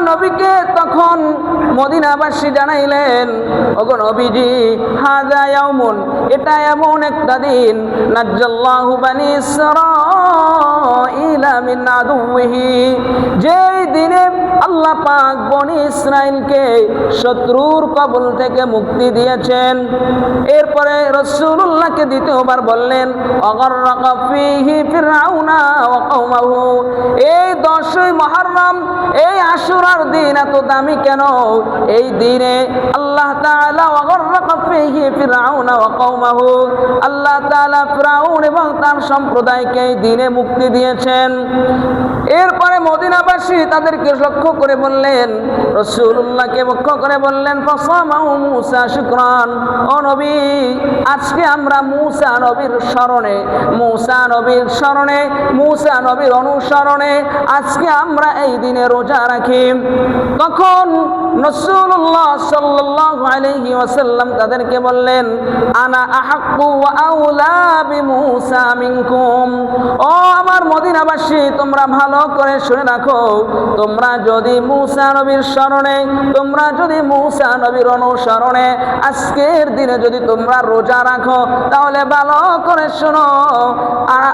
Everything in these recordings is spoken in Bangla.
নবীকে তখন মদিনাবাসী জানাইলেন, ওগো নবীজি, হাযা ইয়াউমুন, এটা এমন একটা দিন, নাজ্জাল্লাহু বানি ইসরাঈলা মিন আদুওয়িহি, যেই দিনে আল্লাহ পাক বনি ইসরাইলকে শত্রুর কবল থেকে মুক্তি দিয়েছেন। এরপরে রাসূলুল্লাহকে দ্বিতীয়বার বললেন, অগররাকা ফীহি ফিরআউনা ওয়া কওমাহু, এই 10ই মুহররম, এই আশুরার দিন এত দামি কেন? এই দিনে আল্লাহ তাআলা অগররাকা ফীহি ফিরআউনা ওয়া কওমাহু, আল্লাহ তাআলা ফিরআউন এবং তার সম্প্রদায়কে এই দিনে মুক্তি দিয়েছেন। এরপরে মদিনাবাসী তাদেরকে লক্ষ্য করে বললেন, রাসূলুল্লাহকে লক্ষ্য করে বললেন, ফাসামাহু মূসা শুকরান, ও নবী, আজকে আমরা মূসা নবীর স্মরণে, মূসা নবীর স্মরণে, মূসা নবীর অনুসরণে আজকে আমরা এই দিনে রোজা রাখি। তখন রাসূলুল্লাহ সাল্লাল্লাহু আলাইহি ওয়াসাল্লাম তাদেরকে বললেন, আনা আহাক্কু ওয়া আউলা বিমূসা মিনকুম, ও আমার মদিনাবাসী, তোমরা ভালো করে শুনে রাখো, তোমরা যদি মূসা নবীর স্মরণে, তোমরা যদি মূসা নবীর অনুসরণে আজকের দিনে যদি তোমরা রোজা রাখো, তাহলে ভালো করে শোনো,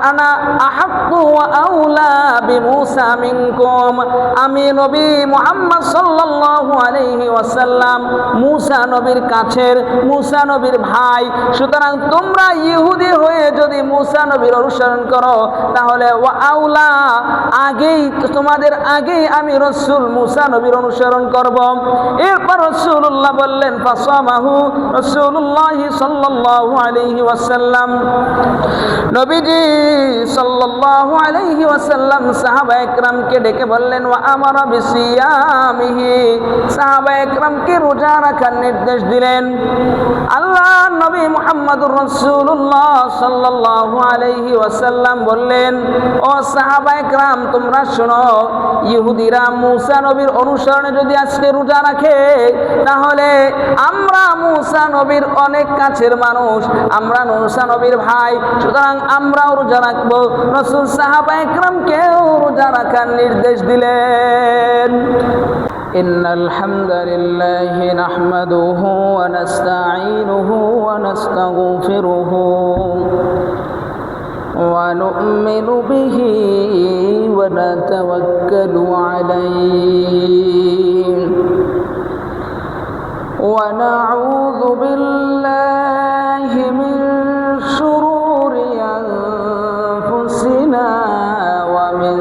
আনা আহাক্কু ওয়া আউলা বিমূসা মিনকুম, আমি নবী মুহাম্মদ সাল্লাল্লাহু আলাইহি ওয়াসাল্লাম মূসা নবীর কাছের, মূসা নবীর ভাই। সুতরাং তোমরা ইহুদি হয়ে যদি মূসা নবীর অনুসরণ করো, তাহলে ওয়া আউলা, আগেই তোমাদের আগেই আমি রাসূল মূসা নবীর অনুসরণ করব। এরপর রাসূলুল্লাহ বললেন, ফাসামাহু রাসূলুল্লাহ সাল্লাল্লাহু আলাইহি ওয়াসাল্লাম, নবীজি সাল্লাল্লাহু আলাইহি ওয়াসাল্লাম সাহাবায়ে কেরামকে ডেকে বললেন, ওয়া আমারা বিসিয়ামিহি, সাহাবায়ে কেরামকে রোজা রাখার নির্দেশ দিলেন। আল্লাহ নবী মুহাম্মদুর রাসূলুল্লাহ সাল্লাল্লাহু আলাইহি ওয়াসাল্লাম বললেন, ও সাহাবায়ে কেরাম, তোমরা শোনো, ইহুদিরা মূসা নবীর অনুসরণে যদি আজকে রোজা রাখে, তাহলে আমরা মূসা নবীর অনেক কাছের মানুষ, আমরা মূসা নবীর ভাই, সুতরাং আমরাও রোজা রাখবো। রাসূল সাহাবায়ে কেরামকেও রোজা রাখার নির্দেশ দিলেন। ইন্নাল হামদালিল্লাহি নাহমাদুহু ওয়া নাস্তাঈনুহু ওয়া নাস্তাগফিরুহু ওয়া নু'মিনু বিহি ওয়া নাতাওয়াক্কালু আলাইহি ওয়া নাউযু বিল্লাহি মিন শুরুরি আনফুসিনা ওয়া মিন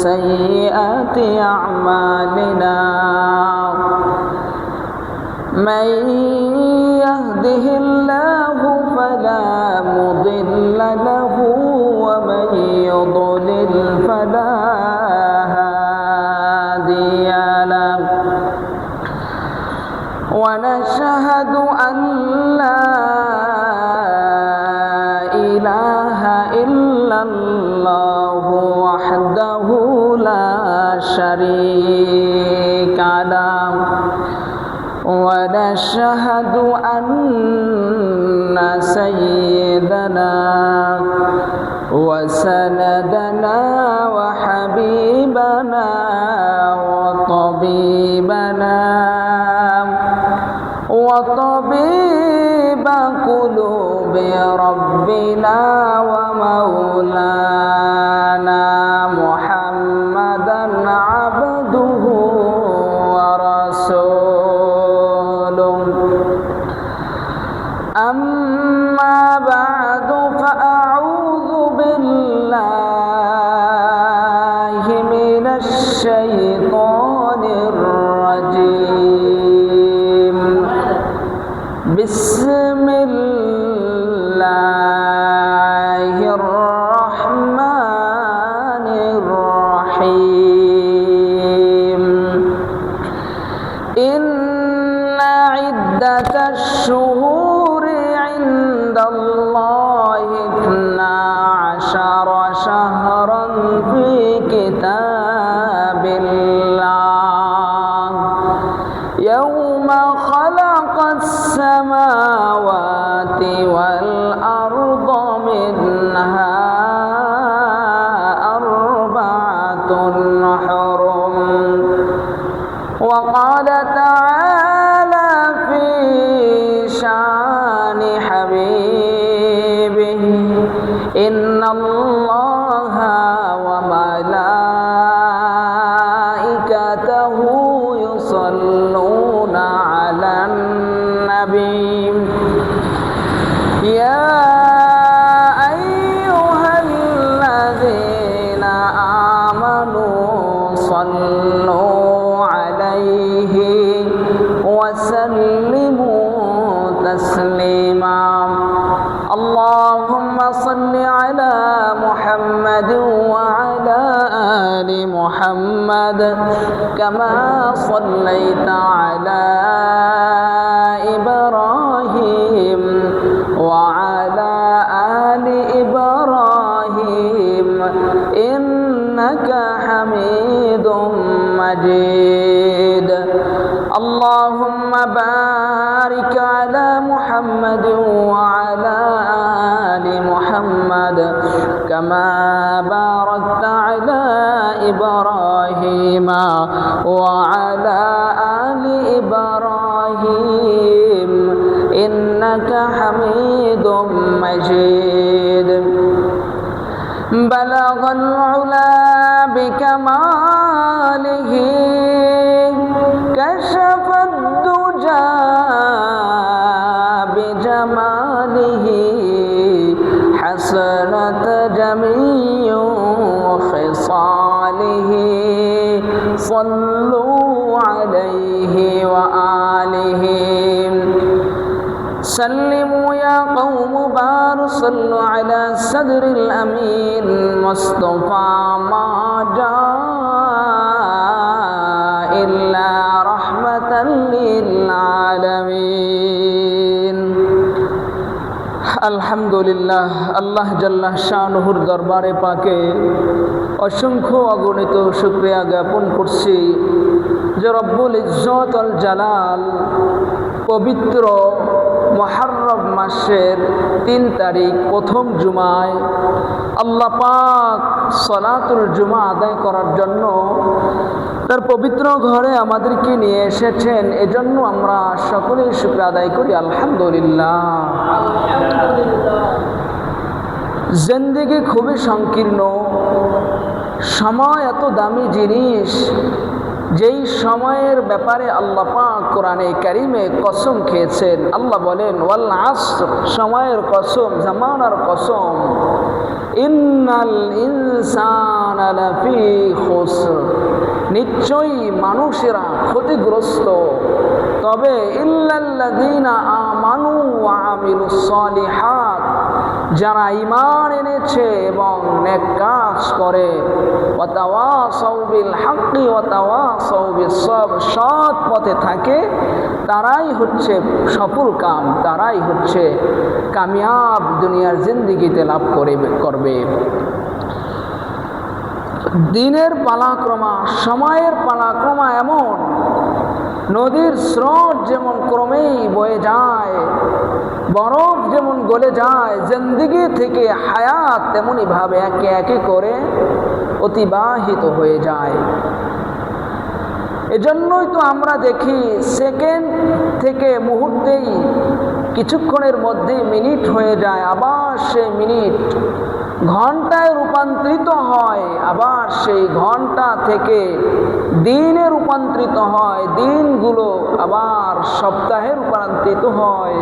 সাইয়্যাতি আ'মালিনা, মান ইয়াহদিহিল্লাহু ফালা মুদিল্লা লাহু ওয়া মান ইউদ্লিল ফালা হাদিয়া লাহু, ওয়া নাশহাদু আন লা ইলাহা ইল্লাল্লাহু ওয়াহদাহু লা শারীকা লাহু, ওয়া নাশহাদু আন্না সাইয়্যিদানা ওয়া সানাদানা ওয়া হাবিবানা ওয়া তাবিবানা وطبيب قلوب ربنا ومولانا محمدا عبده ورسوله، أما بعد فأعوذ بالله من الشيطان الرجيم، بسم الله الرحمن الرحيم، إن عدة الشهور عند الله 12 شهرا في كتاب الله يوم خلق السماوات والأرض منها 4 حرم وقال تعالى في شان حبيبه إن الله وملائكته يصلون على النبي يا أيها الذين آمنوا صلوا عليه وسلموا تسليما اللهم صل على محمد وعلى آل محمد كما صليت على إبراهيم وعلى آل إبراهيم إنك حميد مجيد اللهم بارك على محمد وعلى آل محمد كما باركت على إبراهيم وعلى آل إبراهيم إنك حميد مجيد بلغ العلا بكماله كشف الدجى بجماله حسنت جميع خصاله صلوا عليه وآله سلموا يا قوم بار صلوا على صدر الأمين مصطفى ما جاء إلا رحمة للعالمين আলহামদুলিল্লাহ আল্লাহ জাল্লা শানুহুর দরবারে পাকে অসংখ্য অগণিত শুকরিয়া জ্ঞাপন করছি যে রব্বুল ইজ্জত আল জালাল পবিত্র মুহররম মাসের 3 তারিখ প্রথম জুমায় আল্লাহ পাক সালাতুল জুমা আদায় করার জন্য তার পবিত্র ঘরে আমাদেরকে নিয়ে এসেছেন এজন্য আমরা সকলেই শুকর আদায় করি আলহামদুলিল্লাহ। জিন্দেগি খুবই সংকীর্ণ, সময় এত দামি জিনিস যেই সময়ের ব্যাপারে আল্লাহ পাক কোরআনে কারিমে কসম খেয়েছেন। আল্লাহ বলেন ওয়াল আসর, সময়ের কসম, জামানার কসম, ইন্নাল ইনসানা লাফি খুসর, নিশ্চয়ই মানুষেরা ক্ষতিগ্রস্ত, তবে ইল্লাল্লাযীনা আমানু ওয়া আমিলুস সালিহাত, যারা ঈমান এনেছে এবং নেক কাজ করে, ওয়া তাওয়াসাউ বিল হাক্কি ওয়া তাওয়াসাউ বিস সবর, সৎ পথে থাকে, তারাই হচ্ছে সফল কাম, তারাই হচ্ছে কামিয়াব দুনিয়ার জিন্দেগিতে লাভ করবে। দিনের পালাক্রমা, সময়ের পালাক্রমা এমন, নদীর স্রোত যেমন ক্রমেই বয়ে যায়, বরফ যেমন গলে যায়, জিন্দেগি থেকে হায়াত তেমনি ভাবে একে একে করে অতিবাহিত হয়ে যায়। এজন্যই তো আমরা দেখি সেকেন্ড থেকে মুহূর্তেই কিছুক্ষণের মধ্যে মিনিট হয়ে যায়, আবার সেই মিনিট ঘন্টায় রূপান্তরিত হয়, আবার সেই ঘন্টা থেকে দিনে রূপান্তরিত হয়, দিনগুলো আবার সপ্তাহে রূপান্তরিত হয়,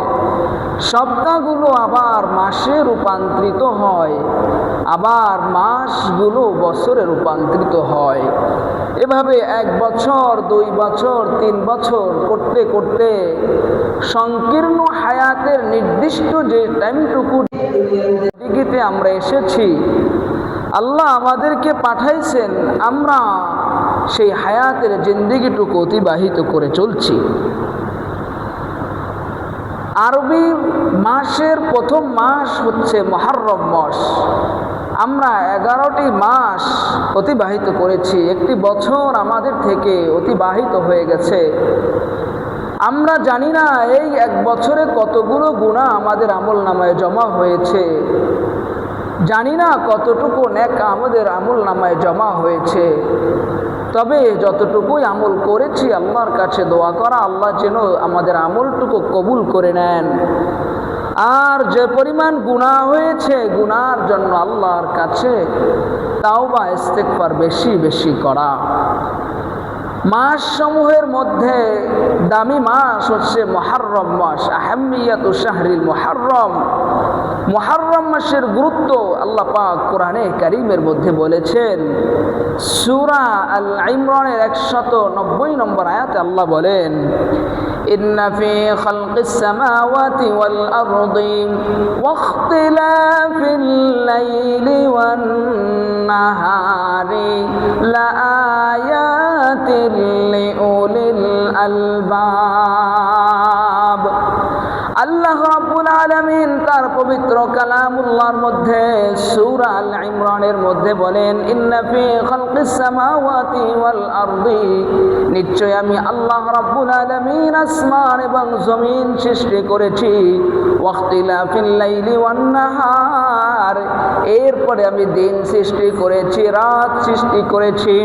সপ্তাহগুলো আবার মাসে রূপান্তরিত হয়, আবার মাসগুলো বছরে রূপান্তরিত হয়। এভাবে 1 বছর, 2 বছর, 3 বছর করতে করতে সংকীর্ণ হায়াতের নির্দিষ্ট যে টাইমটুকু দিকে আমরা এসেছি, আল্লাহ আমাদেরকে পাঠাইছেন, আমরা সেই হায়াতের জিন্দেগিটুকু অতিবাহিত করে চলছি। আরবি মাসের প্রথম মাস হচ্ছে মুহররম মাস। আমরা 11টি মাস অতিবাহিত করেছি, একটি বছর আমাদের থেকে অতিবাহিত হয়ে গেছে। আমরা জানি না এই 1 বছরে কতগুলো গুনাহ আমাদের আমল নামায় জমা হয়েছে, জানি না কতটুকু নেক আমাদের আমল নামায় জমা হয়েছে। তবে যতটুকুই আমল করেছি আল্লাহর কাছে দোয়া করা, আল্লাহ যেন আমাদের আমলটুকু কবুল করে নেন। আর যে পরিমাণ গুনাহ হয়েছে, গুনার জন্য আল্লাহর কাছে তাওবা ইস্তেগফার বেশি বেশি করা। মাস সমূহের মধ্যে দামি মাস হচ্ছে মুহররম মাস। আহাম্মিয়াতু শাহরিল মুহররম, মুহররম মাসের গুরুত্ব আল্লাহ পাক কোরআনে কারীমের মধ্যে বলেছেন। সূরা আল ইমরানের 190 নম্বর আয়াতে আল্লাহ বলেন, ইন্না ফি খালকিস সামাওয়াতি ওয়াল আরদি ওয়াখতিলাফিল লাইলি ওয়ান নাহারি লাআয়াতিন লিউলিল আলবাব। আল্লাহ রাব্বুল আলামিন তার পবিত্র কালামুল্লাহর মধ্যে সূরা আল ইমরানের মধ্যে বলেন, ইন্না ফি খালকিস সামাওয়াতি ওয়াল আরদি, নিশ্চয় আমি আল্লাহ রাব্বুল আলামিন আসমান এবং জমিন সৃষ্টি করেছি। ওয়াখতিলাফিল লাইলি ওয়ান নাহার, এরপরে আমি দিন সৃষ্টি করেছি, রাত সৃষ্টি করেছি।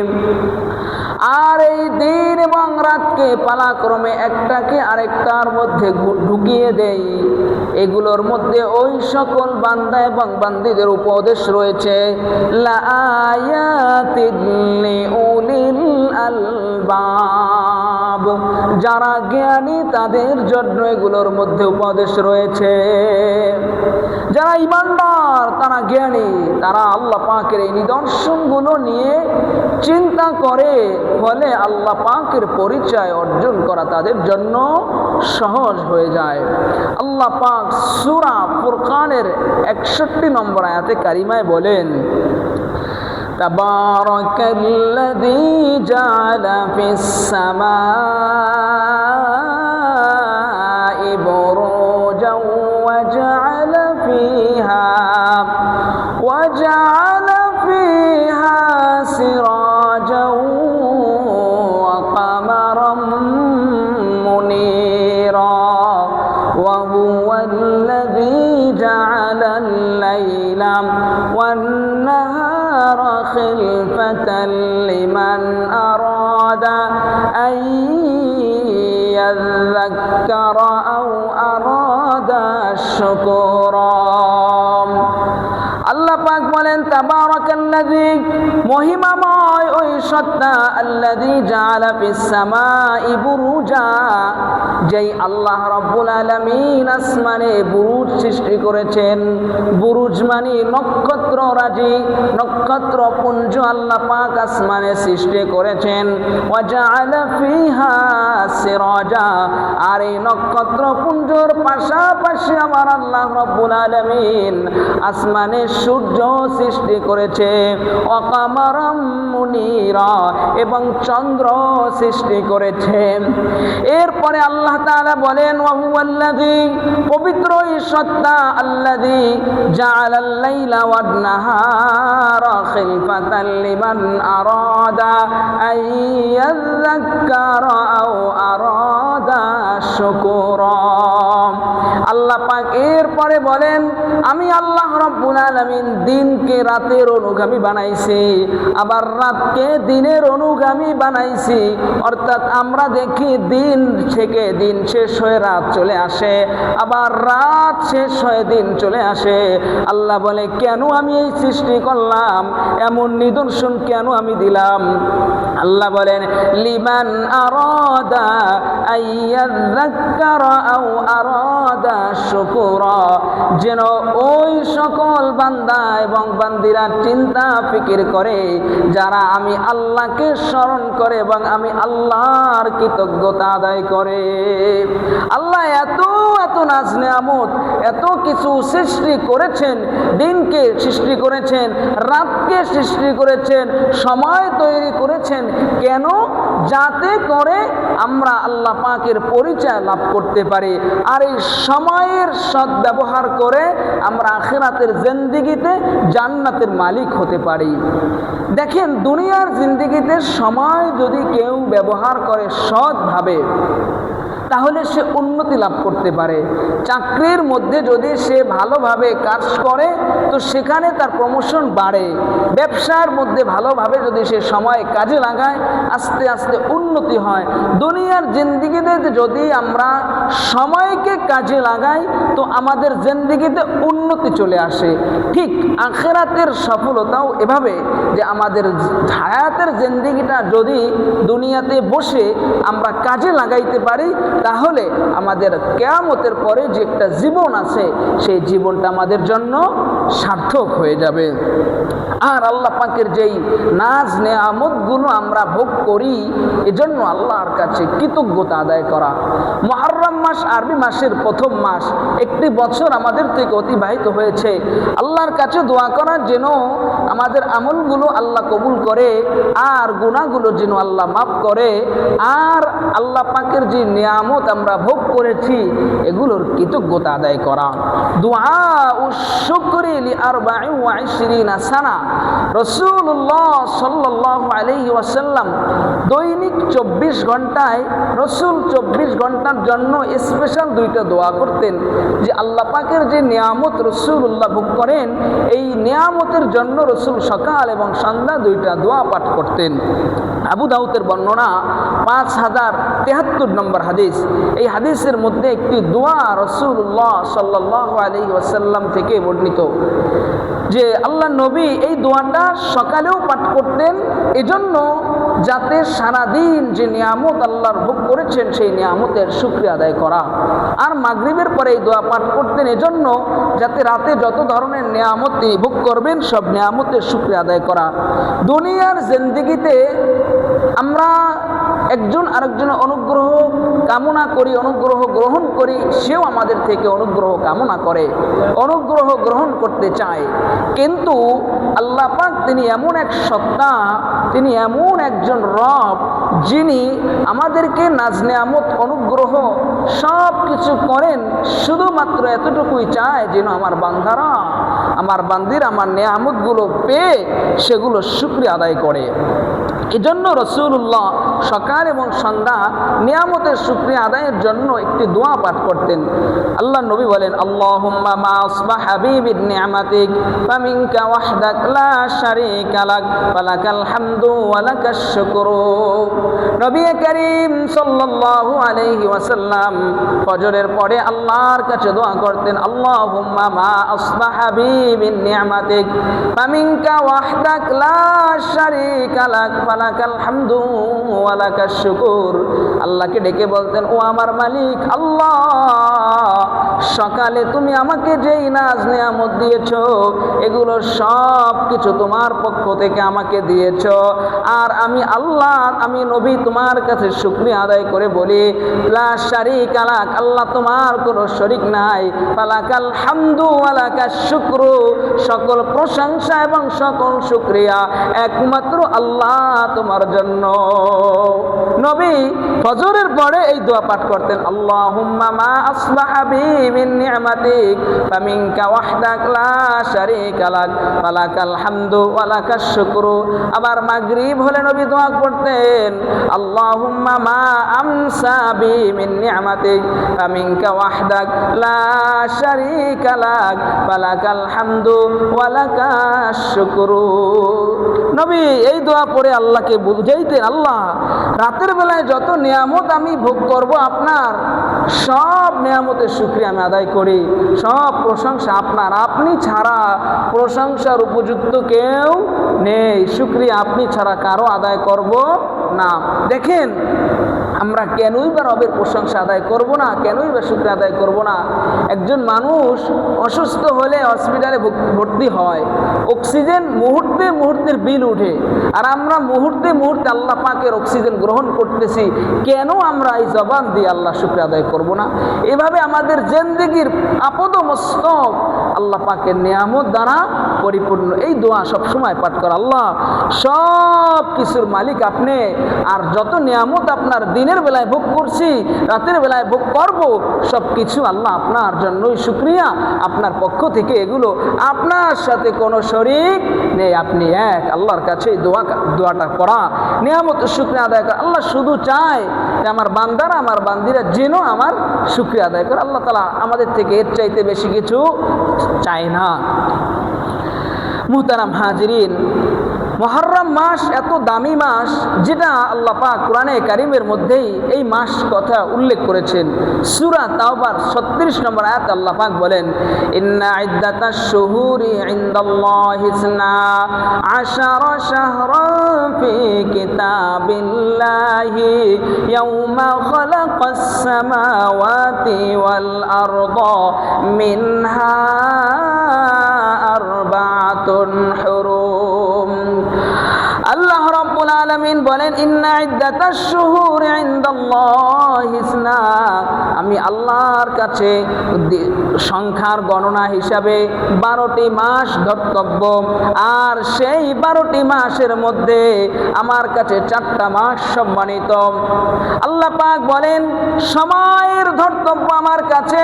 আর এই দিন এবং রাতকে পালাক্রমে একটাকে আরেকটার মধ্যে ঢুকিয়ে দেই। এগুলোর মধ্যে ওই সকল বান্দা এবং বান্দীদের উপদেশ রয়েছে, লাআয়াতিন লিউলিল আলবাব, যারা জ্ঞানী তাদের জন্য এগুলোর মধ্যে উপদেশ রয়েছে। যারা ঈমানদার তারা জ্ঞানী, তারা আল্লাহ পাকের এই নিদর্শনগুলো নিয়ে চিন্তা করে, ফলে আল্লাহ পাকের পরিচয় অর্জন করা তাদের জন্য সহজ হয়ে যায়। আল্লাহ পাক সূরা ফুরকানের 61 নম্বর আয়াতে কারিমায় বলেন, তাবারাকাল্লাযী জাআলা ফিস সামাই বুরুজান ওয়া জাআলা ফিহা সিরাজান ওয়া কামারাম মুনীরা ওয়া হুয়াল্লাযী জাআলাল লাইলা ওয়ান নাহারা খিলফাতান লিমান আরাদা আন ইয়াযযাক্কারা আও আরাদা শুকুরা। আল্লাহ পাক বলেন, তাবারাকাল্লাযী, মহিমাময় ওই সত্তা, আল্লাযী জাআলা ফিস সামাই বুরুজা, যেই আল্লাহ রাব্বুল আলামিন আসমানে বুরুজ সৃষ্টি করেছেন। বুরুজ মানে নক্ষত্র রাজি, নক্ষত্র পুঞ্জ আল্লাহ পাক আসমানে সৃষ্টি করেছেন। ওয়া জাআলা ফিহা সিরাজা, আর এই নক্ষত্র পুঞ্জর পাশাপাশি আমার আল্লাহ রাব্বুল আলামিন আসমানে সূর্য সৃষ্টি করেছে। ওয়া কামারাম মুনীরা, এবং চন্দ্র সৃষ্টি করেছে। এরপরে আল্লাহ তাআলা বলেন, ওয়া হুয়াল্লাযী, পবিত্র এই সত্তা, আল্লাযী জাআলাল লাইলা ওয়ান নাহারা খিলফাতান লিমান আরাদা আন ইয়াযযাক্কারা আও আরাদা শুকুরা। আল্লাহ পাক এরপরে বলেন, আমি আল্লাহ রাব্বুল আলামিন দিনকে রাতের অনুগামী বানাইছি, আবার রাতকে দিনের অনুগামী বানাইছি। অর্থাৎ আমরা দেখি দিন থেকে দিন শেষ হয়ে রাত চলে আসে, আবার রাত শেষ হয়ে দিন চলে আসে। আল্লাহ বলে, কেন আমি এই সৃষ্টি করলাম, এমন নিদর্শন কেন আমি দিলাম? আল্লাহ বলেন, লিমান আরাদা আইয়াযাক্কারা আও আরাদা শুকুরা, যেন ওই সকল বান্দা এবং বান্দিরা চিন্তা ফিকির করে যারা আমি আল্লাহকে স্মরণ করে এবং আমি আল্লাহর কৃতজ্ঞতা আদায় করে। আল্লাহ এত এত নাজ নেয়ামত, এত কিছু সৃষ্টি করেছেন, দিনকে সৃষ্টি করেছেন, রাতকে সৃষ্টি করেছেন, সময় তৈরি করেছেন, কেন? যাতে করে আমরা আল্লাহ পাকের পরিচয় লাভ করতে পারি, আর এই সময়ের সদ্ব্যবহার করে আমরা আখিরাতের জিন্দেগিতে জান্নাতের মালিক হতে পারি। দেখেন, দুনিয়ার জিন্দেগিতে সময় যদি কেউ ব্যবহার করে সৎভাবে, তাহলে সে উন্নতি লাভ করতে পারে। চাকরির মধ্যে যদি সে ভালোভাবে কাজ করে তো সেখানে তার প্রমোশন বাড়ে। ব্যবসার মধ্যে ভালোভাবে যদি সে সময় কাজে লাগায় আস্তে আস্তে উন্নতি হয়। দুনিয়ার জিন্দিগিতে যদি আমরা সময়কে কাজে লাগাই তো আমাদের জিন্দিগিতে উন্নতি চলে আসে। ঠিক আখিরাতের সফলতাও এভাবে যে আমাদের হায়াতের জিন্দিগিটা যদি দুনিয়াতে বসে আমরা কাজে লাগাইতে পারি তাহলে আমাদের কিয়ামতের পরে যে একটা জীবন আছে সেই জীবনটা আমাদের জন্য সার্থক হয়ে যাবে। আর আল্লাহ পাকের যেই নাজ নেয়ামতগুলো আমরা ভোগ করি এজন্য আল্লাহর কাছে কৃতজ্ঞতা আদায় করা। মুহররম মাস আরবি মাসের প্রথম মাস, একটি বছর আমাদের থেকে অতিবাহিত হয়েছে। আল্লাহর কাছে দোয়া করার যেন আমাদের আমলগুলো আল্লাহ কবুল করে আর গুনাহগুলো যেন আল্লাহ মাফ করে, আর আল্লাহ পাকের যে নিয়ামত আমরা ভোগ করেছি এগুলোর কৃতজ্ঞতা আদায় করা। দুআ উশ-শুকরি লি-আরবাঈন ওয়া ইশরিনা সানা। রাসূলুল্লাহ সাল্লাল্লাহু আলাইহি ওয়াসাল্লাম দৈনিক 24 ঘন্টায় রাসূল 24 ঘন্টার জন্য স্পেশাল দুইটা দোয়া করতেন যে আল্লাহ পাকের যে নিয়ামত রাসূলুল্লাহ ভোগ করেন এই নিয়ামতের জন্য রাসূল সকাল এবং সন্ধ্যা দুইটা দোয়া পাঠ করতেন। আবু দাউদের বর্ণনা 5073 নম্বর হাদিস। এই হাদিসের মধ্যে একটি দোয়া রাসূলুল্লাহ সাল্লাল্লাহু আলাইহি ওয়াসাল্লাম থেকে বর্ণিত যে আল্লাহ নবী এই দোয়াটা সকালেও পাঠ করতেন এজন্য যাতে সারাদিন যে নিয়ামত আল্লাহর ভোগ করেছেন সেই নিয়ামতের শুকরিয়া আদায় করা, আর মাগরিবের পরে এই দোয়া পাঠ করতেন এজন্য যাতে রাতে যত ধরনের নিয়ামত তিনি ভোগ করবেন সব নিয়ামতের শুকরিয়া আদায় করা। দুনিয়ার জিন্দেগিতে আমরা একজন আরেকজনের অনুগ্রহ কামনা করি, অনুগ্রহ গ্রহণ করি, সেও আমাদের থেকে অনুগ্রহ কামনা করে, অনুগ্রহ গ্রহণ করতে চায়। কিন্তু আল্লাহ পাক তিনি এমন এক সত্তা, তিনি এমন একজন রব যিনি আমাদেরকে নাজ নেয়ামত অনুগ্রহ সব কিছু করেন, শুধুমাত্র এতটুকুই চায় যেন আমার বান্দারা আমার বান্দির আমার নেয়ামতগুলো পেয়ে সেগুলো শুকরিয়া আদায় করে। এজন্য রাসূলুল্লাহ সকাল এবং সন্ধ্যা নিয়ামতের শুকরিয়া আদায়ের জন্য একটি দোয়া পাঠ করতেন। আল্লাহ নবী বলেন আল্লাহুম্মা মা আসবাহা বি বিনি'মাতিক ফামিনকা ওয়াহদাক লা শারীকা লাক ফালাকাল হামদু ওয়া লাকাশ শুকরু। নবী করিম সাল্লাল্লাহু আলাইহি ওয়াসাল্লাম ফজরের পরে আল্লাহর কাছে দোয়া করতেন আল্লাহুম্মা মা আসবাহা বি বিনি'মাতিক ফামিনকা ওয়াহদাক লা শারীকা লাক ফালাকাল হামদু ওয়া লাকাশ শুকুর। আল্লাহকে ডেকে বলতেন ও আমার মালিক আল্লাহ, সকালে তুমি আমাকে যেই নাজ নিয়ামত দিয়েছো এগুলো সব কিছু তোমার পক্ষ থেকে আমাকে দিয়েছো, আর আমি আল্লাহ আমি নবী তোমার কাছে শুকরিয়া আদায় করে বলি লা শারীকা লাক, আল্লাহ তোমার কোনো শরীক নাই, ফালাকাল হামদু ওয়া লাকাশ শুকরু, সকল প্রশংসা এবং সকল শুকরিয়া একমাত্র আল্লাহ তোমার জন্য। নবী ফজরের পরে এই দোয়া পাঠ করতেন আল্লাহুম্মা মা আসবাহা বি মিন নি'মাতিক ফামিনকা ওয়াহদাক লা শারীকা লাক ফালাকাল হামদু ওয়া লাকাশ শুকরু। আবার মাগরিব হলে নবী দোয়া করতেন আল্লাহুম্মা মা আমসা বি মিন নি'মাতিক ফামিনকা ওয়াহদাক লা শারীকা লাক ফালাকাল হামদু ওয়া লাকাশ শুকরু। নবী এই দোয়া পড়ে আল্লাহকে বুঝাইতেন আল্লাহ রাতের বেলায় যত নিয়ামত আমি ভোগ করব আপনার সব নিয়ামতের শুকরিয়া আমি আদায় করি, সব প্রশংসা আপনার, আপনি ছাড়া প্রশংসার উপযুক্ত কেউ নেই, শুকরিয়া আপনি ছাড়া কারো আদায় করব না। দেখেন আমরা কেনই বা রবের প্রশংসা আদায় করব না, কেনই বা শুকরিয়া আদায় করব না। একজন মানুষ অসুস্থ হলে হসপিটালে ভর্তি হয়, অক্সিজেন মুহূর্তে মুহূর্তের বিল উঠে, আর আমরা মুহূর্তে মুহূর্তে আল্লাহ পাকের অক্সিজেন গ্রহণ করতেছি, কেন আমরা এই জবান দিয়ে আল্লাহ শুকরিয়া আদায় করব না? এভাবে আমাদের জিন্দেগির আপদ মস্তক আল্লাহ পাকের নিয়ামত দ্বারা পরিপূর্ণ। এই দোয়া সবসময় পাঠ করা, আল্লাহ সব কিছুর মালিক আপনি, আর যত নিয়ামত আপনার দিনে দিনের বেলায় ভোগ করছি, রাতের বেলায় ভোগ করব, সব কিছু আল্লাহ আপনার জন্যই শুকরিয়া। আপনার পক্ষ থেকে এগুলো, আপনার সাথে কোনো শরীক নেই, আপনি এক। আল্লাহর কাছে দোয়াটা করা, নিয়ামত শুকরিয়া আদায় করা। আল্লাহ শুধু চায় যে আমার বান্দারা, আমার বান্দিরা যেন আমার শুকরিয়া আদায় করে। আল্লাহ তাআলা আমাদের থেকে এর চাইতে বেশি কিছু চায় না। মুহতারাম হাজিরিন, মুহররম মাস এত দামি মাস, যেটা আল্লাহ পাক কোরআনে কারিমের মধ্যেই এই মাস কথা উল্লেখ করেছেন। সূরা তাওবার 36 নম্বর আয়াত আল্লাহ পাক বলেন, ইন্না ইদ্দাতাশ শুহুরি ইনদাল্লাহি ইসনা আশারা শাহরান ফি কিতাবিল্লাহি ইয়াওমা খালাকাস সামাওয়াতি ওয়াল আরদা মিনহা আরবাআতুন হুরুম। আল্লাহ রাব্বুল আলামিন বলেন, ইন্না ইদ্দাতাশ শুহুরি ইনদাল্লাহি ইসনা, আমি আল্লাহর কাছে সংখ্যার গণনা হিসাবে 12টি মাস ধর্তব্য, আর সেই 12টি মাসের মধ্যে আমার কাছে 4টা মাস সম্মানিত। আল্লাহ পাক বলেন, সময়ের ধর্তব্য আমার কাছে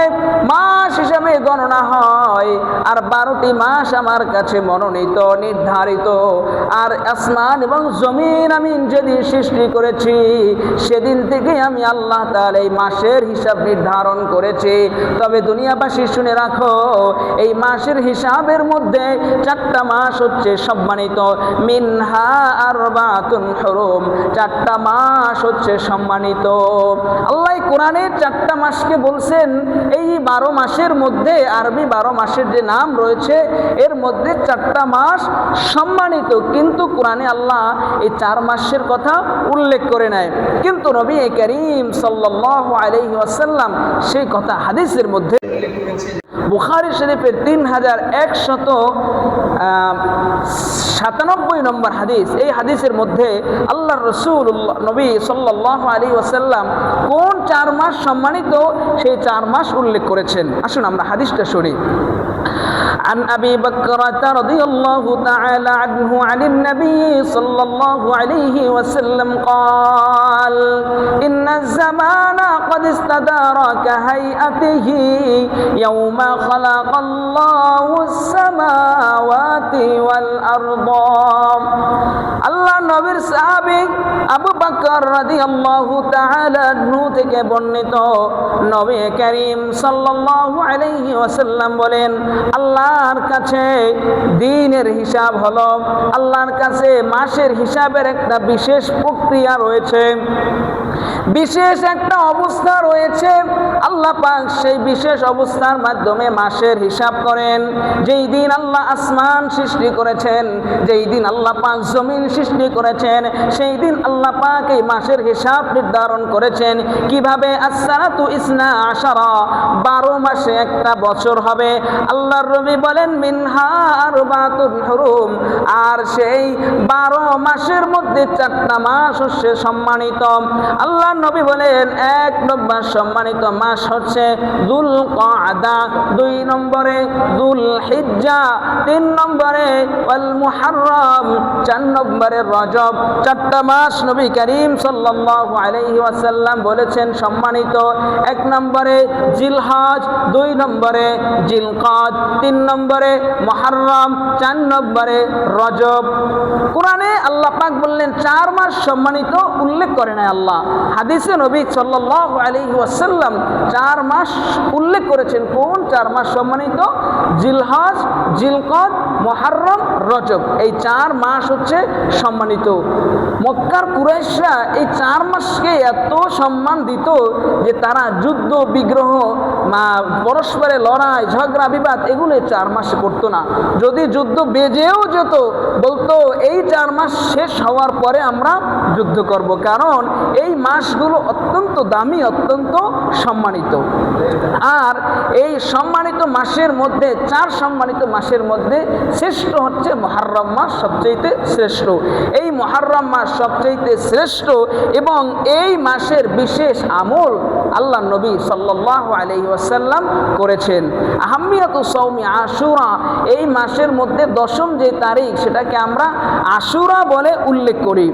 মাস হিসাবে গণনা হয়, আর 12টি মাস আমার কাছে মনোনীত, নির্ধারিত। আর আসমান এবং জমিন আমি যেদিন সৃষ্টি করেছি, সেদিন থেকে আমি আল্লাহ তাআলা এই মাসের হিসাব নির্ধারণ করেছি। তবে দুনিয়াবাসী শুনে রাখো, এই মাসের হিসাবের মধ্যে 4টা মাস হচ্ছে সম্মানিত। মিনহা আরবাতুন হুরুম, 4টা মাস হচ্ছে সম্মানিত। আল্লাহ কোরআনে 4টা মাসকে বলছেন এই 12 মাসের মধ্যে, আরবি 12 মাসের যে নাম রয়েছে এর মধ্যে 4টা মাস সম্মানিত। কিন্তু কোরআনে আল্লাহ এই 4 মাসের কথা উল্লেখ করে নেয়, কিন্তু নবী করিম সাল্লাল্লাহু আলাইহি ওয়াসাল্লাম সেই কথা হাদিসের মধ্যে উল্লেখ করেছেন। বুখারী শরীফের 3197 নম্বর হাদিস। এই হাদিসের মধ্যে আল্লাহর রাসূলুল্লাহ নবী সাল্লাল্লাহু আলাইহি ওয়াসাল্লাম কোন 4 মাস সম্মানিত সেই 4 মাস উল্লেখ করেছেন। আসুন আমরা হাদিসটা শুনি। عن أبي بكرة رضي الله تعالى عنه عن النبي صلى الله عليه وسلم قال إن الزمان قد استدار كهيئته يوم خلق الله السماوات والأرض। আল্লাহ নবীর সাহাবী আবু বকর রাদিয়াল্লাহু তাআলা আনহু থেকে বর্ণিত, নবী করিম সাল্লাল্লাহু আলাইহি ওয়াসাল্লাম বলেন, আল্লাহর কাছে দিনের হিসাব হলো, আল্লাহর কাছে মাসের হিসাবের একটা বিশেষ প্রক্রিয়া রয়েছে, বিশেষ একটা অবস্থা রয়েছে। আল্লাহ পাক সেই বিশেষ অবস্থার মাধ্যমে মাসের হিসাব করেন। যেই দিন আল্লাহ আসমান সৃষ্টি করেছেন, যেই দিন আল্লাহ পাক জমিন সৃষ্টি করেছেন, সেই দিন আল্লাহ পাক এই মাসের হিসাব নির্ধারণ করেছেন। কিভাবে? as-sanatu isna ashara, 12 মাসে একটা বছর হবে। আল্লাহর নবী বলেন, মিনহা আরবাতুন হুরুম, আর সেই 12 মাসের মধ্যে 4টা মাস হচ্ছে সম্মানিত। আল্লাহ নবী বলেন, 1 নম্বর সম্মানিত মাস হচ্ছে যুল কাদা, 2 নম্বরে যুল হিজ্জা, 3 নম্বরে ওয়াল মুহররম, 4 নম্বরে রজব। 4টা মাস নবী করিম সাল্লাল্লাহু আলাইহি ওয়াসাল্লাম বলেছেন সম্মানিত। 1 নম্বরে জিলহজ, 2 নম্বরে জিলকাদ, 3 নম্বরে মুহররম, 4 নম্বরে রজব। কোরআনে আল্লাহ পাক বললেন 4 মাস সম্মানিত, উল্লেখ করে নাই আল্লাহ। হাদিসে নবী সাল্লাল্লাহু আলাইহি ওয়াসাল্লাম 4 মাস উল্লেখ করেছেন। কোন 4 মাস সম্মানিত? জিলহজ, জিলকদ, মুহররম, রজব। এই 4 মাস হচ্ছে সম্মানিত। মক্কার কুরাইশরা এই 4 মাসকে এত সম্মান দিত যে তারা যুদ্ধ বিগ্রহ, পরস্পরে লড়াই ঝগড়া বিবাদ এগুলো 4 মাসে করতো না। যদি যুদ্ধ বেজেও যেত, বলতো এই 4 মাস শেষ হওয়ার পরে আমরা যুদ্ধ করব, কারণ এই মাসগুলো অত্যন্ত দামি, অত্যন্ত সম্মানিত। আর এই সম্মানিত মাসের মধ্যে 4 সম্মানিত মাসের মধ্যে শ্রেষ্ঠ হচ্ছে মুহররম মাস, সবচেয়ে শ্রেষ্ঠ। এই মুহররম মাস সবচেয়ে শ্রেষ্ঠ এবং এই মাসের বিশেষ আমল আল্লাহ নবী সাল্লাল্লাহু আলাইহি ওয়াসাল্লাম করেছেন। আহমিয়াতু সাওমি আশুরা, এই মাসের মধ্যে 10ম যে তারিখ সেটাকে আমরা আশুরা বলে উল্লেখ করি।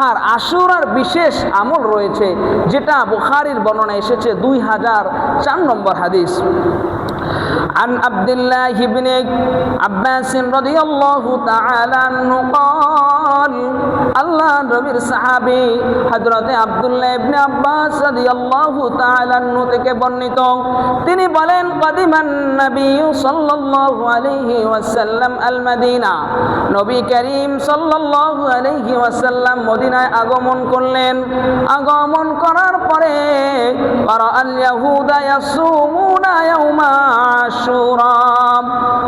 আর আশুরার বিশেষ আমল রয়েছে, যেটা বুখারীর বর্ণনা এসেছে 2004 নম্বর হাদিস। عن عبد الله بن عباس رضي الله تعالى عنه قال আল্লাহ নবীর সাহাবী হযরত আব্দুল্লাহ ইবনে আব্বাস রাদিয়াল্লাহু তাআলা আনহু থেকে বর্ণিত, তিনি বলেন কাদিমান নবী সাল্লাল্লাহু আলাইহি ওয়াসাল্লাম আল মদিনা, নবী করিম সাল্লাল্লাহু আলাইহি ওয়াসাল্লাম মদিনায় আগমন করলেন। আগমন করার পরে আল ইয়াহুদা ইয়াসুমুনা ইয়াউমা আশুরা,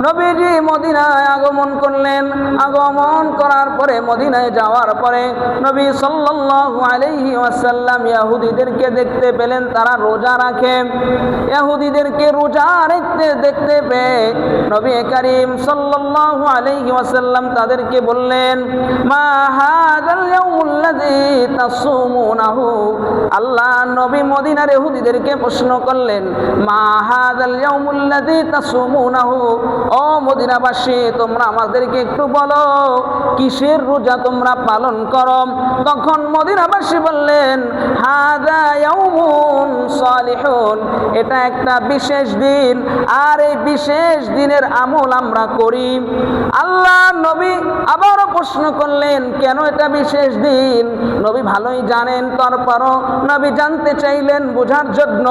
নবীজি মদিনায় আগমন করলেন। আগমন করার পরে মদিনায় যাওয়ার পরে নবী সাল্লাল্লাহু আলাইহি ওয়াসাল্লাম ইহুদিদেরকে দেখতে পেলেন তারা রোজা রাখে। ইহুদিদেরকে রোজা দেখতে পেয়ে নবী করিম সাল্লাল্লাহু আলাইহি ওয়াসাল্লাম তাদেরকে বললেন, মা হাযাল ইয়াউমুল্লাযী তাসুমুনাহু, আল্লাহ নবী মদিনার ইহুদিদেরকে প্রশ্ন করলেন, মা হাযাল ইয়াউমুল্লাযী তাসুমুনাহু, ও মদিনাবাসী তোমরা আমাদেরকে একটু বলো কিসের রোজা তোমরা পালন করো। তখন মদিনাবাসী বললেন, হাযা ইয়াউমুন সালিহুন, এটা একটা বিশেষ দিন, আর এই বিশেষ দিনের আমল আমরা করি। আল্লাহ নবী আবারও প্রশ্ন করলেন, কেন এটা বিশেষ দিন? নবী ভালোই জানেন, তারপরও নবী জানতে চাইলেন বোঝার জন্য।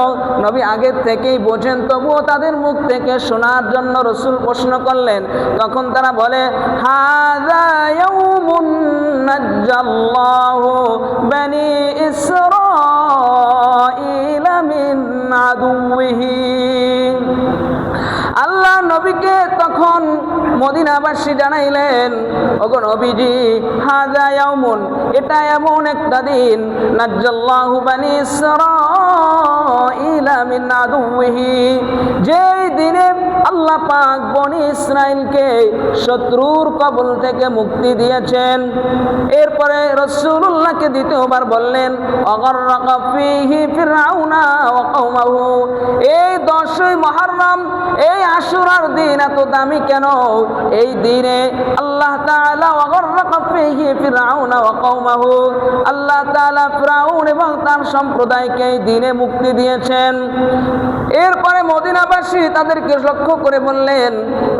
নবী আগের থেকেই বোঝেন, তবুও তাদের মুখ থেকে শোনার জন্য রাসূল প্রশ্ন করলেন। তখন তারা বলে, হাযা ইয়াউমুন নাজ্জাল্লাহু বানি ইসরাঈলা মিন আদুওয়িহি। আল্লাহ নবীকে তখন মদিনাবাসী জানাইলেন, ওগো নবীজি, হাযা ইয়াউমুন, এটা এমন একটা দিন, নাজ্জাল্লাহু বানি ইসরাঈলা মিন আদুওয়িহি, যেই দিনে আল্লাহ পাক বনি ইসরাইলকে শত্রুর কবল থেকে মুক্তি দিয়েছেন। এরপরে রাসূলুল্লাহকে দ্বিতীয়বার বললেন, অগররাকা ফীহি ফিরআউনা ওয়া কওমাহু, এই 10ই মুহররম, এই আশুরার দিন এত দামি কেন? এই দিনে আল্লাহ তাআলা ওয়াগররাকা ফীহি ফিরআউনা ওয়া কওমাহু, আল্লাহ তাআলা ফিরআউন এবং তার সম্প্রদায়কে এই দিনে মুক্তি দিয়েছেন। এরপরে মদিনাবাসী তাদেরকে লক্ষ্য করে বললেন,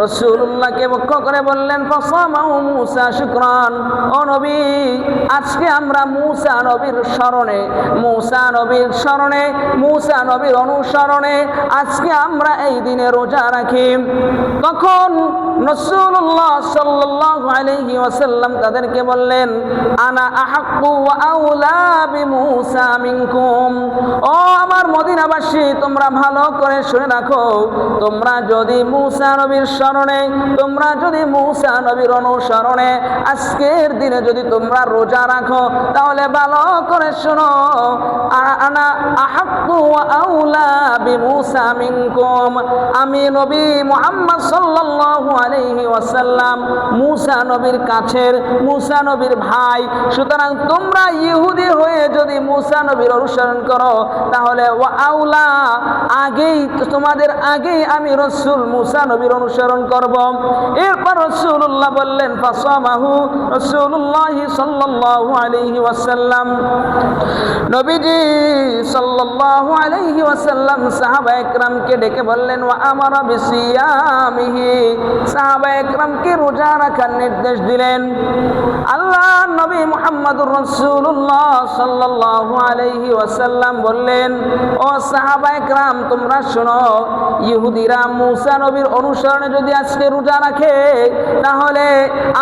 রাসূলুল্লাহকে লক্ষ্য করে বললেন, ফাসামাহু মূসা শুকরান, ও নবী, আজকে আমরা মূসা নবীর স্মরণে, মূসা নবীর স্মরণে, মূসা নবীর অনুসরণে আজকে আমরা এই দিনে রোজা রাখি। তখন রাসূলুল্লাহ সাল্লাল্লাহু আলাইহি ওয়াসাল্লাম তাদেরকে বললেন, আনা আহাক্কু ওয়া আউলা বিমূসা মিনকুম, ও আমার মদিনাবাসী তোমরা ভালো করে শুনে রাখো, তোমরা যদি মূসা নবীর স্মরণে, তোমরা যদি মূসা নবীর অনুসরণে আজকের দিনে যদি তোমরা রোজা রাখো, তাহলে ভালো করে শোনো, আনা আহাক্কু ওয়া আউলা বিমূসা মিনকুম, আমি নবী মুহাম্মদ সাল্লাল্লাহু আলাইহি ওয়াসাল্লাম মূসা নবীর কাছের, মূসা নবীর ভাই। সুতরাং তোমরা ইহুদি হয়ে যদি মূসা নবীর অনুসরণ করো, তাহলে ওয়া আউলা, আগেই তোমাদের আগেই আমি রাসূল মূসা নবীর অনুসরণ করব। এরপর রাসূলুল্লাহ বললেন, ফাসামাহু রাসূলুল্লাহ সাল্লাল্লাহু আলাইহি ওয়াসাল্লাম, নবীজি সাল্লাল্লাহু আলাইহি ওয়াসাল্লাম সাহাবায়ে কেরামকে ডেকে বললেন, ওয়া আমারা বিসিয়ামিহি, সাহাবায়ে কেরামকে রোজা রাখার নির্দেশ দিলেন। আল্লাহ নবী মুহাম্মদুর রাসূলুল্লাহ সাল্লাল্লাহু আলাইহি ওয়াসাল্লাম বললেন, ও সাহাবায়ে কেরাম তোমরা শোনো, ইহুদিরা মূসা নবীর অনুসরণে যদি আজকে রোজা রাখে, তাহলে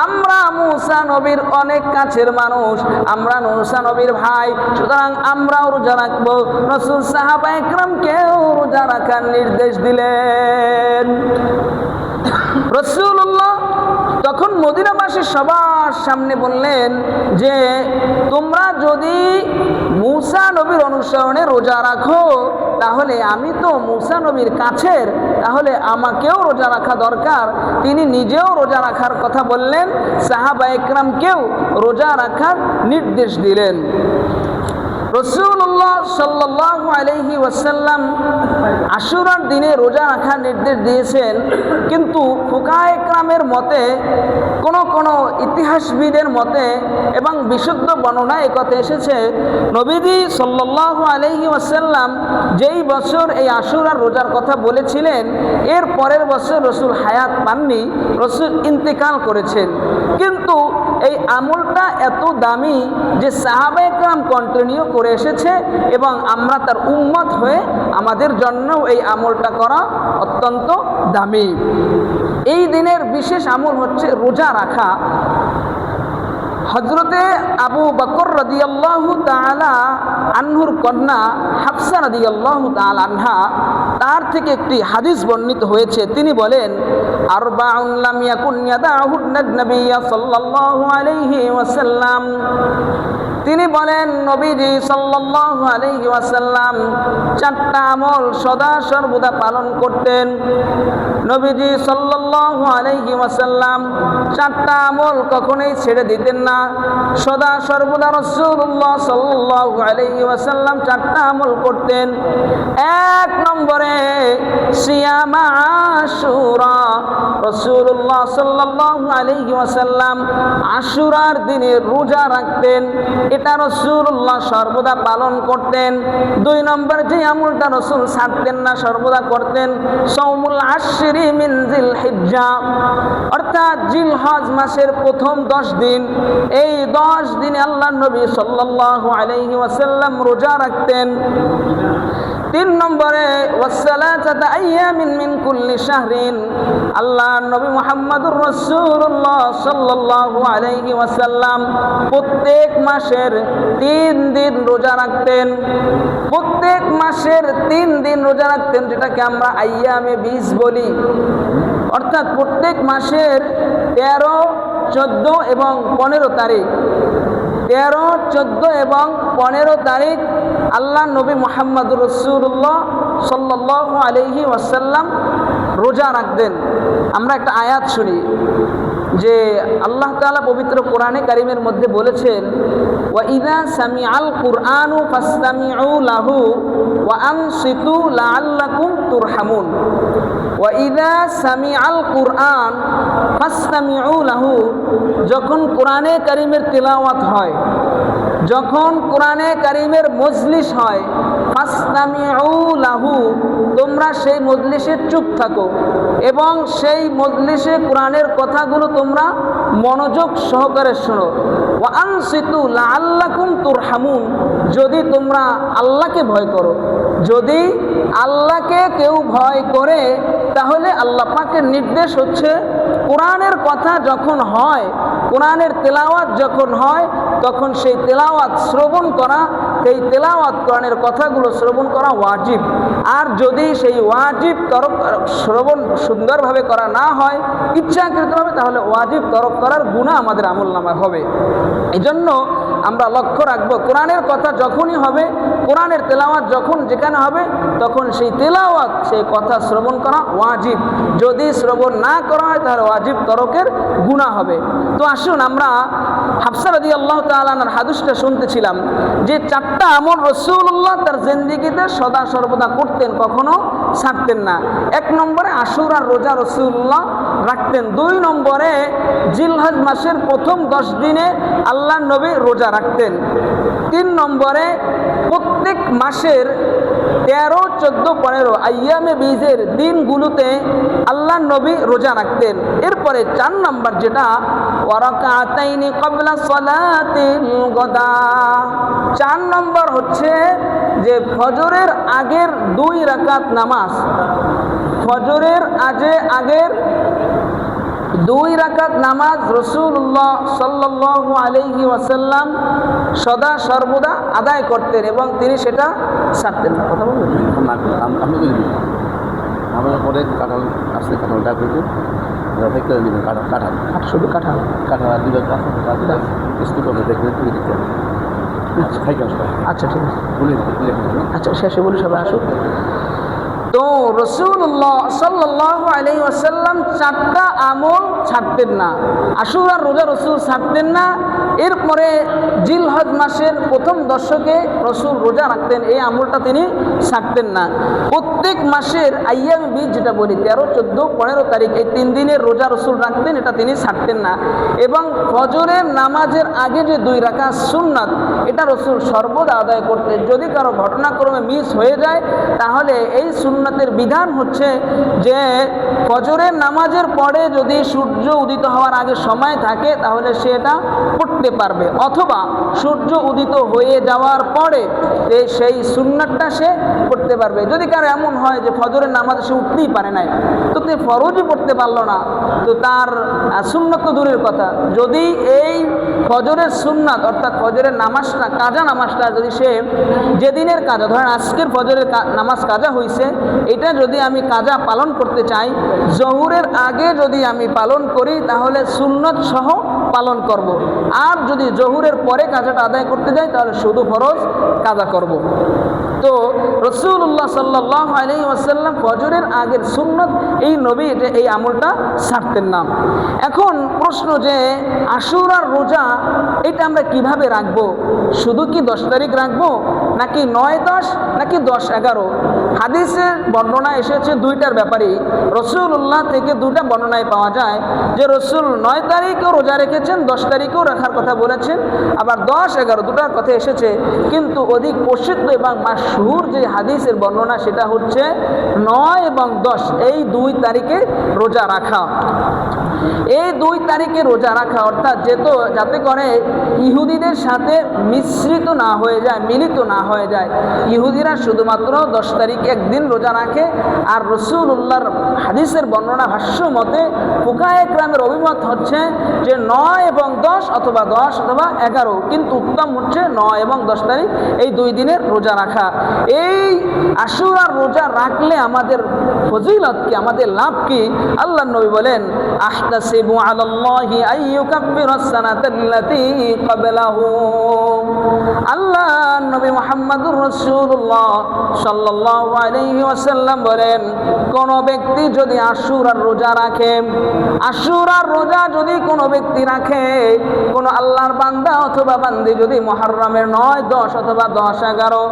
আমরা মূসা নবীর অনেক কাছের মানুষ, আমরা মূসা নবীর ভাই, সুতরাং আমরাও রোজা রাখবো। রাসূল সাহাবায়ে কেরামকেও রোজা রাখার নির্দেশ দিলেন। রাসূলুল্লাহ তখন মদিনাবাসী সবার সামনে বললেন যে, তোমরা যদি মূসা নবীর অনুসরণে রোজা রাখো, তাহলে আমি তো মূসা নবীর কাছের, তাহলে আমাকেও রোজা রাখা দরকার। তিনি নিজেও রোজা রাখার কথা বললেন, সাহাবায়ে কেরামকেও রোজা রাখার নির্দেশ দিলেন। রাসূলুল্লাহ সাল্লাল্লাহু আলাইহি ওয়াসাল্লাম আশুরার দিনে রোজা রাখার নির্দেশ দিয়েছেন, কিন্তু ফুকায়ে কেরামের মতে, কোন ইতিহাসবিদের মতে এবং বিশুদ্ধ বর্ণনায় একথা এসেছে, নবীজি সাল্লাল্লাহু আলাইহি ওয়াসাল্লাম যেই বছর এই আশুরার রোজার কথা বলেছিলেন, এর পরের বছর রসুল হায়াত পাননি, রসুল ইন্তেকাল করেছেন। কিন্তু এই আমলটা এত দামি যে সাহাবায়ে কেরাম কন্টিনিউ করে এসেছে এবং আমরা তার উম্মত হয়ে আমাদের জন্য এই আমলটা করা অত্যন্ত দামি। এই দিনের বিশেষ আমল হচ্ছে রোজা রাখা। হযরতে আবু বকর রাদিয়াল্লাহু তাআলা আনহুর কন্যা হাফসা রাদিয়াল্লাহু তাআলা আনহা, তার থেকে একটি হাদিস বর্ণিত হয়েছে। তিনি বলেন, আরবাউন লাম ইয়াকুন ইয়াদাহুন্না নবিয়্য সাল্লাল্লাহু আলাইহি ওয়াসাল্লাম। তিনি বলেন, নবীজি সাল্লাল্লাহু আলাইহি ওয়াসাল্লাম চারটা আমল সদা সর্বদা পালন করতেন। নবীজি সাল্লাল্লাহু আলাইহি ওয়াসাল্লাম চারটা আমল কখনোই ছেড়ে দিতেন না। সদা সর্বদা রাসূলুল্লাহ সাল্লাল্লাহু আলাইহি ওয়াসাল্লাম চারটা আমল করতেন। এক নম্বরে সিয়াম আশুরা। রাসূলুল্লাহ সাল্লাল্লাহু আলাইহি ওয়াসাল্লাম আশুরার দিনে রোজা রাখতেন, এটা রাসূলুল্লাহ সর্বদা পালন করতেন। দুই নম্বর যে আমলটা রাসূল ছাড়তেন না, সর্বদা করতেন, সাওমুল আশরি মিন জিলহিজ্জা, অর্থাৎ জিলহজ মাসের প্রথম 10 দিন, এই 10 দিনে আল্লাহর নবী সাল্লাল্লাহু আলাইহি ওয়াসাল্লাম রোজা রাখতেন। তিন নম্বরে ওয়াসসালাতাতা আইয়ামিন মিন কুল্লি শাহরিন, আল্লাহর নবী মুহাম্মদুর রাসূলুল্লাহ সাল্লাল্লাহু আলাইহি ওয়াসাল্লাম প্রত্যেক মাসের 3 দিন রোজা রাখতেন। প্রত্যেক মাসের 3 দিন রোজা রাখতেন, যেটাকে আমরা আইয়ামে 20 বলি। অর্থাৎ প্রত্যেক মাসের 13, 14 এবং 15 তারিখ, 13, 14 এবং 15 তারিখ আল্লাহ নবী মুহাম্মদুর রাসূলুল্লাহ সাল্লাল্লাহু আলাইহি ওয়াসাল্লাম রোজা রাখতেন। আমরা একটা আয়াত শুনি যে আল্লাহ তাআলা পবিত্র কোরআনে কারিমের মধ্যে বলেছেন, ওয়া ইযা সামিআল কুরআনু ফাসতামিউ লাহু ওয়া আনসিতু লাআল্লাকুম তুরহামুন। ওয়া ইযা সামিআল কুরআন ফাসতামিউ লাহু, যখন কোরআনে কারিমের তিলাওয়াত হয়, যখন কোরআনে কারিমের মজলিস হয়, ফাসতামিউ লাহু, তোমরা সেই মজলিসে চুপ থাকো এবং সেই মজলিসে কোরআনের কথাগুলো তোমরা মনোযোগ সহকারে শোনো। ওয়া আনসিতু লাআল্লাকুম তুরহামুন, যদি তোমরা আল্লাহকে ভয় করো। যদি আল্লাহকে কেউ ভয় করে, তাহলে আল্লাহ পাকের নির্দেশ হচ্ছে কোরআনের কথা যখন হয়, কোরআনের তেলাওয়াত যখন হয়, তখন সেই তেলাওয়াত শ্রবণ করা, সেই তেলাওয়াত কোরআনের কথাগুলো শ্রবণ করা ওয়াজিব। আর যদি সেই ওয়াজিব তরক শ্রবণ সুন্দরভাবে করা না হয়, ইচ্ছাকৃতভাবে, তাহলে ওয়াজিব তরক করার গুনাহ আমাদের আমলনামায় হবে। এজন্য আমরা লক্ষ্য রাখবো, কোরআনের কথা যখনই হবে, কোরআনের তেলাওয়াত যখন যেখানে হবে, তখন সেই তেলাওয়াত, সেই কথা শ্রবণ করা ওয়াজিব। যদি শ্রবণ না করা হয়, তাহলে ওয়াজিব তরকের গুনাহ হবে। তো আসুন আমরা হাফসা রাদিয়াল্লাহু তাআলা আনহার হাদিসটা শুনতেছিলাম যে চারটা আমল রাসূলুল্লাহ তার জিন্দেগিতে সদা সর্বদা করতেন, কখনো ছাড়তেন না। এক নম্বরে আশুরার রোজা রাসূলুল্লাহ রাখতেন। দুই নম্বরে জিলহজ মাসের প্রথম 10 দিনে আল্লাহর নবী রোজা রাখতেন। তিন নম্বরে প্রত্যেক মাসের 13, 14, 15 আইয়ামে বীজের দিনগুলোতে আল্লাহর নবী রোজা রাখতেন। এরপরে 4 নম্বর যেটা, ওয়ারাকাতাইনি ক্বাবলা সালাতিল গদা, 4 নম্বর হচ্ছে যে ফজরের আগের 2 রাকাত নামাজ, ফজরের আগের 2 রাকাত নামাজ রাসূলুল্লাহ সাল্লাল্লাহু আলাইহি ওয়াসাল্লাম সদা সর্বদা আদায় করতেন এবং তিনি সেটা ছাড়তেন না। কথা বলবেন? আমাদের পরে কাঁঠাল আসছে, কাঁঠালটা কিন্তু কাঁঠাল শুধু কাঁঠাল আর দিলে স্টু করে দেখবে, তুলে দিতে হবে। আচ্ছা ঠিক আছে, বলে আচ্ছা শেষে বলি সবাই আসুক। তো রাসূলুল্লাহ সাল্লাল্লাহু আলাইহি ওয়াসাল্লাম 4টা আমল ছাড়তেন না। আশুরার রোজা রাসূল ছাড়তেন না, এরপরে জিলহজ মাসের প্রথম দশকে রসুল রোজা রাখতেন, এই আমলটা তিনি ছাড়তেন না। প্রত্যেক মাসের আইয়াম বীজ যেটা বলি 13, 14, 15 তারিখ এই 3 দিনের রোজা রসুল রাখতেন, এটা তিনি ছাড়তেন না। এবং ফজরের নামাজের আগে যে 2 রাকাত সুন্নাত, এটা রসুল সর্বদা আদায় করতেন। যদি কারো ঘটনাক্রমে মিস হয়ে যায় তাহলে এই সুন্নাতের বিধান হচ্ছে যে ফজরের নামাজের পরে যদি সূর্য উদিত হওয়ার আগে সময় থাকে তাহলে সে এটা পড়তে পারবে, অথবা সূর্য উদিত হয়ে যাওয়ার পরে সেই সুন্নাতটা সে পড়তে পারবে। যদি কারো এমন হয় যে ফজরের নামাজ সে উঠতেই পারে নাই, তো সে ফরজই পড়তে পারলো না, তো তার সুন্নত তো দূরের কথা, যদি এই ফজরের সুন্নাত অর্থাৎ ফজরের নামাজটা কাজা নামাজটা যদি সে যেদিনের কাজা, ধরেন আজকের ফজরের নামাজ কাজা হয়েছে, এটা যদি আমি কাজা পালন করতে চাই, জহুরের আগে যদি আমি পালন করি তাহলে সুন্নত সহ পালন করব। আর যদি জহুরের পরে কাজাটা আদায় করতে যাই তাহলে শুধু ফরজ কাজা করব। তো রাসূলুল্লাহ সাল্লাল্লাহু আলাইহি ওয়াসাল্লাম ফজরের আগের সুন্নত এই নবী এই আমলটা ছাড়তেন না। এখন প্রশ্ন যে আশুরার রোজা এটা আমরা কিভাবে রাখবো? শুধু কি 10 তারিখ রাখবো, নাকি 9, 10, নাকি 10, 11? হাদিসের বর্ণনা এসেছে দুইটার ব্যাপারেই। রাসূলুল্লাহ থেকে দুইটা বর্ণনায় পাওয়া যায় যে রসুল 9 তারিখেও রোজা রেখেছেন, 10 তারিখেও রাখার কথা বলেছেন, আবার 10, 11 দুটার কথা এসেছে। কিন্তু অধিক প্রসিদ্ধ এবং মাশহুর যে হাদিসের বর্ণনা সেটা হচ্ছে 9 এবং 10 এই 2 তারিখে রোজা রাখা। এই 2 তারিখে রোজা রাখা অর্থাৎ যাতে করে ইহুদিদের সাথে মিশ্রিত না হয়ে যায়, মিলিত না হয়ে যায়। ইহুদিরা শুধুমাত্র 10 তারিখে একদিন রোজা রাখে, আর রাসূলুল্লাহর হাদিসের বর্ণনা ভাষ্য মতে ফুকায়ে কেরামের অভিমত হচ্ছে যে 9 এবং 10 অথবা 10 অথবা 11, কিন্তু উত্তম হচ্ছে 9 এবং 10 তারিখ এই 2 দিনের রোজা রাখা। এই আশুরার রোজা রাখলে আমাদের ফজিলত কি, আমাদের লাভ কি? আল্লাহর নবী বলেন, আহতাসিবু আলাল্লাহি আইয়ুকাফিরাস সানাতাল্লাতী ক্বাবলাহু। আল্লাহ নবী মুহাম্মদুর রাসূলুল্লাহ সাল্লাল্লাহু আলাইহি ওয়াসাল্লাম বলেন, কোন ব্যক্তি যদি আশুরার রোজা রাখে, আশুরার রোজা যদি কোনো ব্যক্তি রাখে, কোন আল্লাহর বান্দা অথবা বান্দি যদি মুহররমের 9, 10 অথবা 10, 11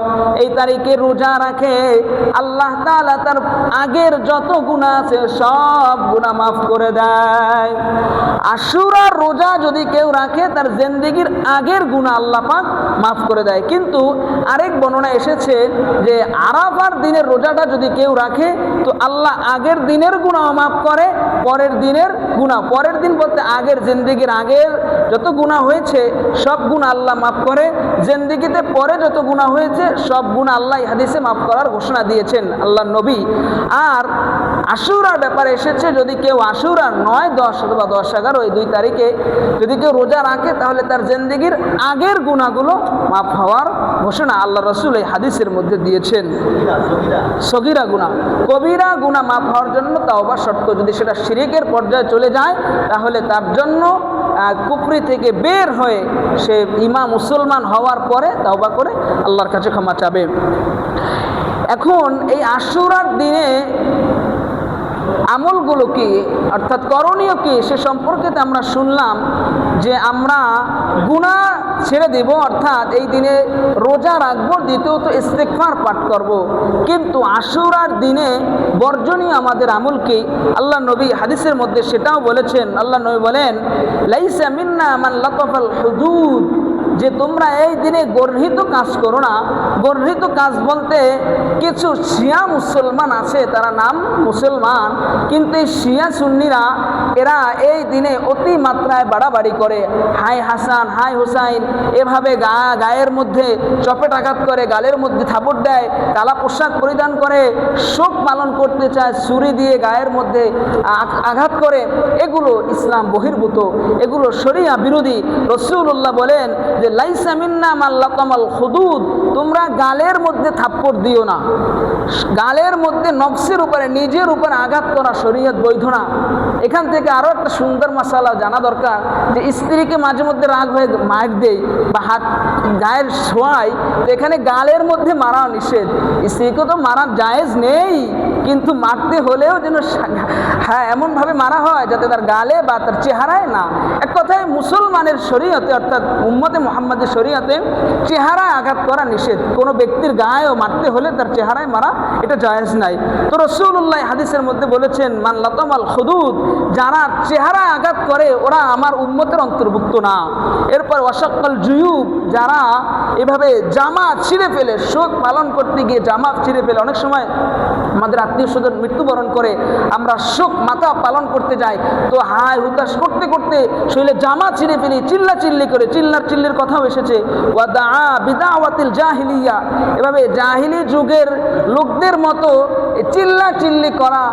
এই তারিখে রোজা রাখে, আল্লাহ তাআলা তার আগের যত গুনাহ আছে সব গুনাহ মাফ করে দেয়। আশুরার রোজা যদি কেউ রাখে তার জিন্দেগীর আগের গুনাহ আল্লাহ পাক মাফ করে দেয়। কিন্তু আরেক বর্ণনা এসেছে যে আরাফার দিনের রোজাটা যদি কেউ রাখে তো আল্লাহ আগের দিনের গুনাহ মাফ করে, পরের দিনের গুনাহ, পরের দিন বলতে আগের জিন্দেগীর আগের যত গুনাহ হয়েছে সব গুনাহ আল্লাহ মাফ করে, জিন্দেগীতে পরে যত গুনাহ হয়েছে সব গুনাহ আল্লাহ হাদিসে মাফ করার ঘোষণা দিয়েছেন আল্লাহর নবী। আর আশুরার ব্যাপারে এসেছে যদি কেউ আশুরার 9, 10 অথবা 10, 11 এই 2 তারিখে যদি কেউ রোজা রাখে তাহলে তার জিন্দেগীর আগের গুনাহগুলো মাফ হওয়ার ঘোষণা আল্লাহ রাসূল এই হাদিসের মধ্যে দিয়েছেন। সগীরা গুনাহ, কবিরা গুনাহ মাফ হওয়ার জন্য তাওবা শর্ত, যদি সেটা শিরকের পর্যায়ে চলে যায় তাহলে তার জন্য কুফরি থেকে বের হয়ে সে মুসলমান হওয়ার পরে তাওবা করে আল্লাহর কাছে ক্ষমা চাবে। এখন এই আশুরার দিনে আমলগুলো কি অর্থাৎ করণীয় কি সে সম্পর্কে আমরা শুনলাম যে আমরা গুনাহ ছেড়ে দেব, অর্থাৎ এই দিনে রোজা রাখবো, দ্বিতীয়ত ইস্তেগফার পাঠ করব। কিন্তু আশুরার দিনে বর্জনীয় আমাদের আমল কি? আল্লাহ নবী হাদিসের মধ্যে সেটাও বলেছেন। আল্লাহ নবী বলেন, লাইসা মিন্না মান লাতাফাল হুদুদ, যে তোমরা এই দিনে গর্হিত কাজ করো না। গর্হিত কাজ বলতে কিছু শিয়া মুসলমান আছে, তারা নাম মুসলমান কিন্তু এই শিয়া সুন্নিরা এরা এই দিনে অতি মাত্রায় বাড়াবাড়ি করে, হাই হাসান হাই হুসাইন এভাবে গায়ের মধ্যে চপেটাঘাত করে, গালের মধ্যে থাপড় দেয়, কালা পোশাক পরিধান করে, শোক পালন করতে চায়, ছুরি দিয়ে গায়ের মধ্যে আঘাত করে। এগুলো ইসলাম বহির্ভূত, এগুলো শরিয়া বিরোধী। রাসূলুল্লাহ বলেন যে লাইসা মিন্না মান লাতামাল হুদুদ, তোমরা গালের মধ্যে থাপ্পড় দিও না, গালের মধ্যে নফসের উপরে নিজের উপরে আঘাত করা শরীয়ত বৈধ না। এখান থেকে আরো একটা সুন্দর মাসালা জানা দরকার যে স্ত্রীকে মাঝে মধ্যে রাগ হয়ে মার দেয় বা হাত গায়ের ছোঁয়ায়, তো এখানে গালের মধ্যে মারা নিষেধ, স্ত্রীকে তো মারা জায়েজ নেই, কিন্তু মারতে হলেও যেন হ্যাঁ এমনভাবে মারা হয় যাতে তার গালে বা তার চেহারায় না। এক কথায় মুসলমানের শরীয়তে অর্থাৎ উম্মতে মুহাম্মাদের শরীয়তে চেহারায় আঘাত করা নিষেধ। কোনো ব্যক্তির গায়েও মারতে হলে তার চেহারায় মারা এটা জায়েজ নাই। তো রাসূলুল্লাহ হাদিসের মধ্যে বলেছেন, মান লাতামাল খুদুদ, যারা চেহারায় আঘাত করে ওরা আমার উম্মতের অন্তর্ভুক্ত না। এরপর ওয়াশাক্কাল জুয়ুব, যারা এভাবে জামা ছিঁড়ে ফেলে, শোক পালন করতে গিয়ে জামা ছিঁড়ে ফেলে। অনেক সময় আমাদের আত্মীয় স্বজন মৃত্যুবরণ করে, আমরা শোক মাতা পালন করতে যাই, তো হায় হুতাশ করতে করতে শরীরে জামা ছিঁড়ে ফেলি, চিল্লাচিল্লি করে। চিল্লির কথাও এসেছে, ওয়া দাআ বিদাওয়াতিল জাহিলিয়া, এভাবে জাহিলি যুগের লোকদের মতো চিল্লাচিল্লি করা,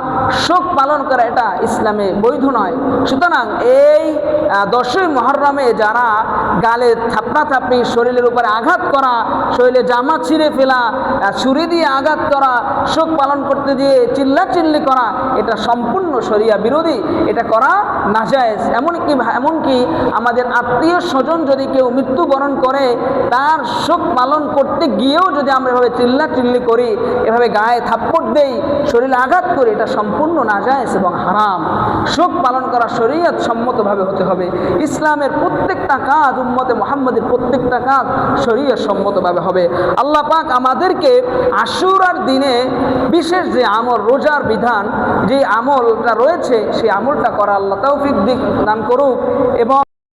শোক পালন করা, এটা ইসলামে বৈধ নয়। সুতরাং এই 10ই মুহররমে যারা গালে থাপড়াথাপড়ি, শরীরের উপরে আঘাত করা, শরীরে জামা ছিঁড়ে ফেলা, ছুরি দিয়ে আঘাত করা, শোক পালন করতে দিয়ে চিল্লাচিল্লি করা, এটা সম্পূর্ণ শরিয়া বিরোধী, এটা করা নাজায়েজ। এমনকি আমাদের আত্মীয় স্বজন যদি কেউ মৃত্যুবরণ করে, তার শোক পালন করতে গিয়েও যদি আমরা এভাবে চিল্লাচিল্লি করি, এভাবে গায়ে থাপ্পড় দেই, শরীরে আঘাত করি, এটা সম্পূর্ণ নাজায়েজ এবং হারাম। শোক পালন করা শরীয়ত সম্মতভাবে হতে হবে। ইসলামের প্রত্যেকটা কাজ, উম্মতে মুহাম্মাদের প্রত্যেকটা কাজ শরীয়ত সম্মতভাবে হবে। আল্লাহ পাক আমাদেরকে আশুরার দিনে বিশেষ যে আমল, রোজার বিধান, যে আমলটা রয়েছে সেই আমলটা করা আল্লাহ তৌফিক দান করুক। এবং